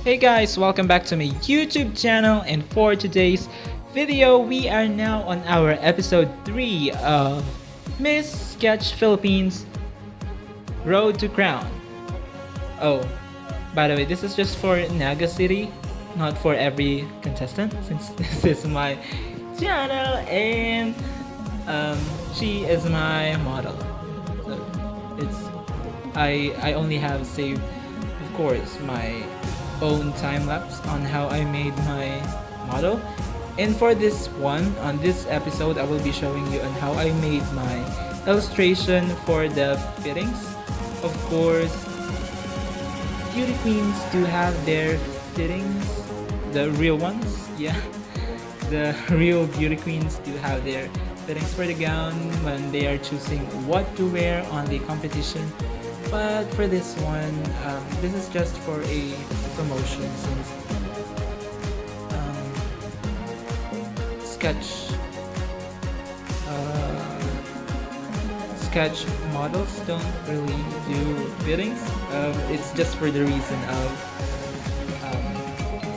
Hey guys, welcome back to my YouTube channel, and for today's video we are now on our episode 3 of Miss Sketch Philippines Road to Crown. Oh, by the way, this is just for Naga City, not for every contestant, since this is my channel and she is my model. So I only have saved, of course, my own time lapse on how I made my model. And for this one, on this episode, I will be showing you on how I made my illustration for the fittings. Of course, beauty queens do have their fittings, the real ones, yeah. The real beauty queens do have their fittings for the gown when they are choosing what to wear on the competition. But for this one, this is just for a promotion, since sketch models don't really do fittings. It's just for the reason of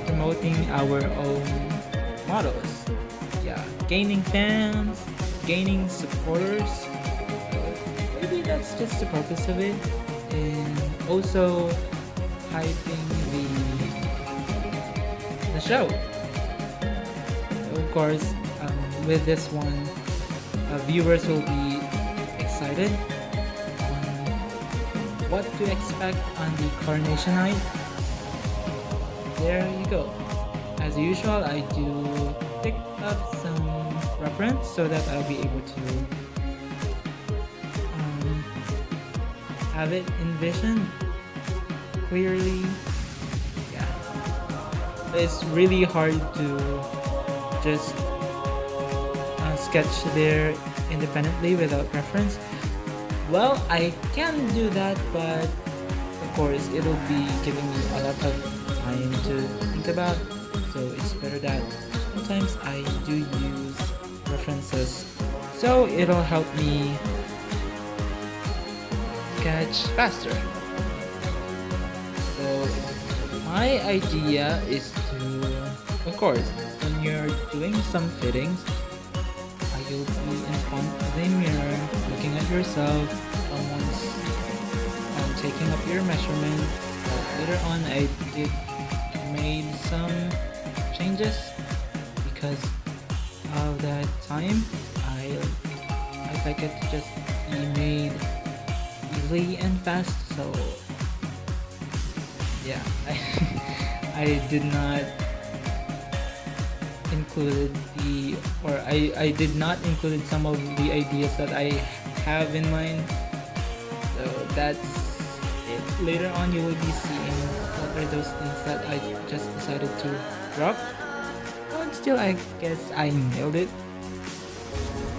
promoting our own models. Yeah, gaining fans, gaining supporters. Maybe that's just the purpose of it, and also hyping the show. Of course, with this one, viewers will be excited on what to expect on the coronation night. There you go. As usual, I do pick up some reference so that I'll be able to have it envisioned clearly. Yeah, it's really hard to just sketch there independently without reference. Well, I can do that, but of course it'll be giving me a lot of time to think about, so it's better that sometimes I do use references, so it'll help me sketch faster. So my idea is to, of course, when you're doing some fittings, you'll be in front of the mirror looking at yourself. Someone's taking up your measurement. But later on, I made some changes because of that time. I'd like it to just be made easily and fast, so yeah, I did not included I did not include some of the ideas that I have in mind, so that's it. Later on you will be seeing what are those things that I just decided to drop, but still I guess I nailed it.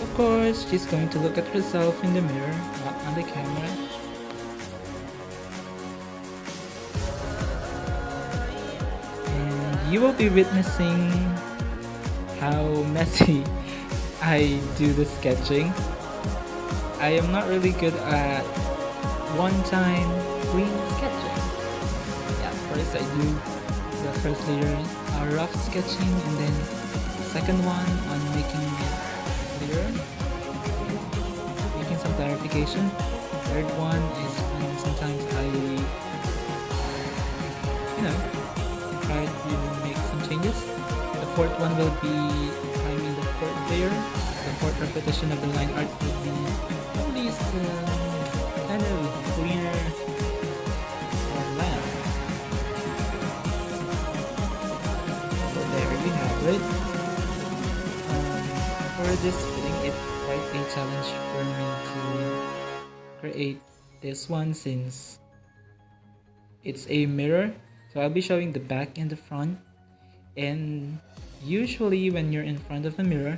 Of course, she's going to look at herself in the mirror, not on the camera. And you will be witnessing how messy I do the sketching. I am not really good at one-time clean sketching. Yeah, first I do the first layer rough sketching, and then the second one on making it clearer, making some clarification. Third one is when sometimes I try to make some changes. The fourth one will be priming the fourth layer. The fourth repetition of the line art will be at least kind of cleaner lamp. So there you have it. For this fitting, it's quite a challenge for me to create this one, since it's a mirror. So I'll be showing the back and the front. And usually when you're in front of a mirror,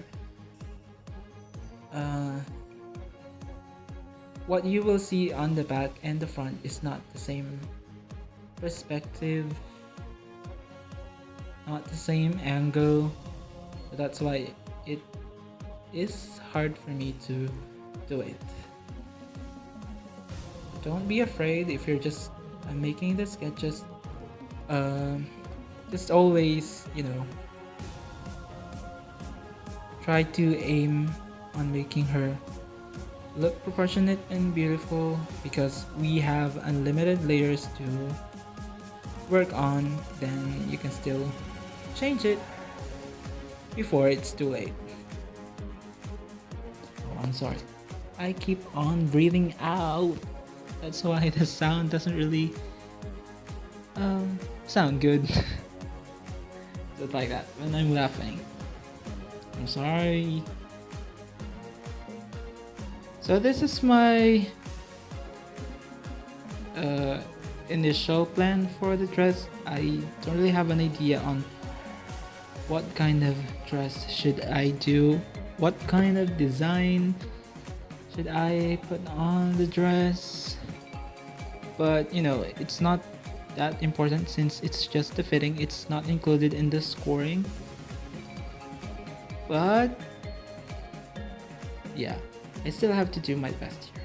what you will see on the back and the front is not the same perspective, not the same angle. So that's why it is hard for me to do it. Don't be afraid if you're just making the sketches. just always, try to aim on making her look proportionate and beautiful, because we have unlimited layers to work on. Then you can still change it before it's too late. Oh, I'm sorry. I keep on breathing out. That's why the sound doesn't really sound good. Just like that when I'm laughing. I'm sorry. So this is my initial plan for the dress. I don't really have an idea on what kind of dress should I do, what kind of design should I put on the dress. But it's not that important since it's just the fitting. It's not included in the scoring. But yeah, I still have to do my best here.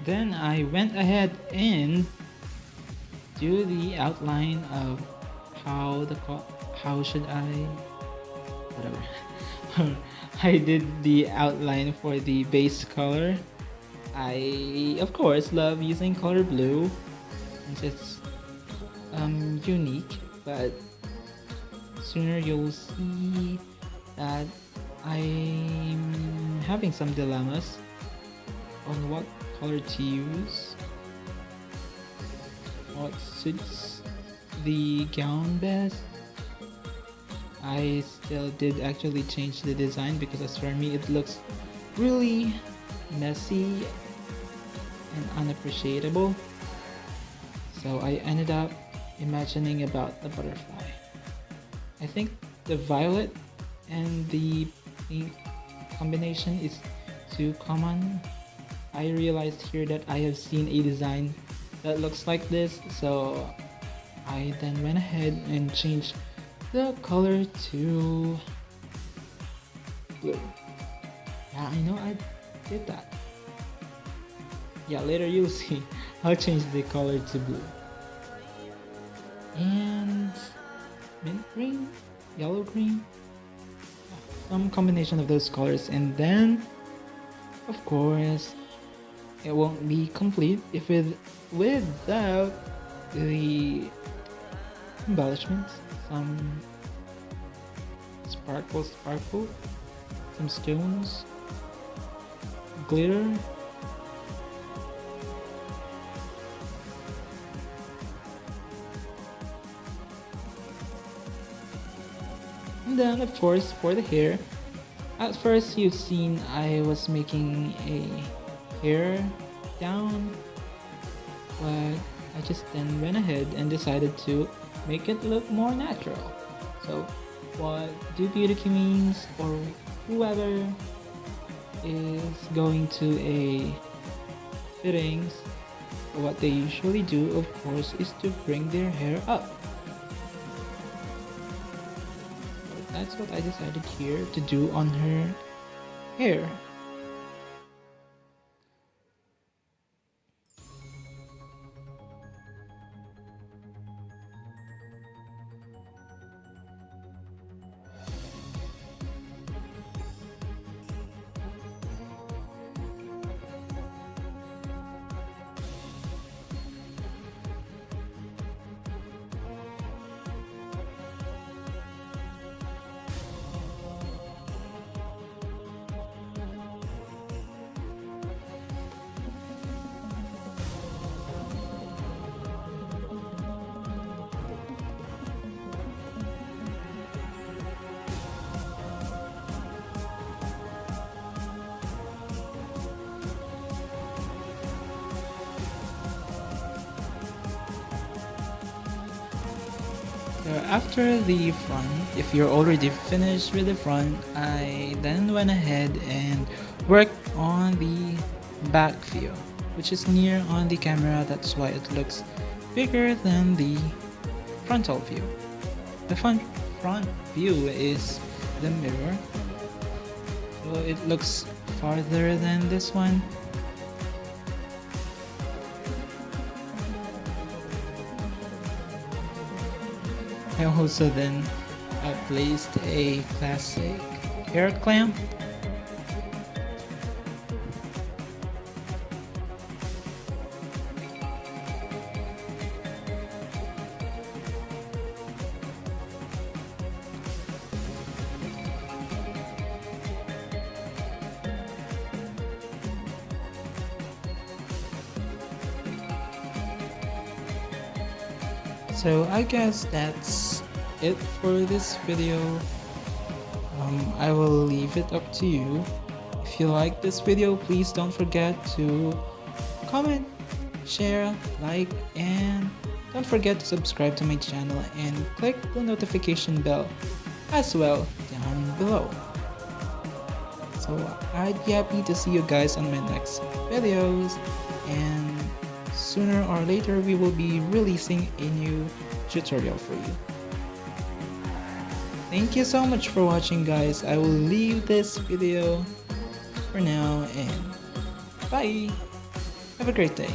Then I went ahead and do the outline of how should I whatever. I did the outline for the base color. I of course love using color blue since it's unique, but sooner you'll see that I'm having some dilemmas on what color to use, what suits the gown best. I still did actually change the design because as for me it looks really messy and unappreciable. So I ended up imagining about the butterfly. I think the violet and the pink combination is too common. I realized here that I have seen a design that looks like this, so I then went ahead and changed the color to blue. Yeah, I know I did that. Yeah, later you'll see. I'll change the color to blue. And mint green, yellow green, some combination of those colors. And then, of course, it won't be complete if without the embellishments, some sparkle, some stones, glitter, and then of course for the hair. At first you've seen I was making a hair down, but I just then went ahead and decided to make it look more natural. So what do beauty queens or whoever is going to a fittings, what they usually do of course is to bring their hair up. So that's what I decided here to do on her hair. So after the front, if you're already finished with the front, I then went ahead and worked on the back view. which is near on the camera. That's why it looks bigger than the frontal view. The front view is the mirror, so it looks farther than this one. I also then placed a classic hair clamp. So I guess that's it for this video. I will leave it up to you. If you like this video, please don't forget to comment, share, like, and don't forget to subscribe to my channel and click the notification bell as well down below. So I'd be happy to see you guys on my next videos, and sooner or later we will be releasing a new tutorial for you. Thank you so much for watching, guys. I will leave this video for now, and bye. Have a great day.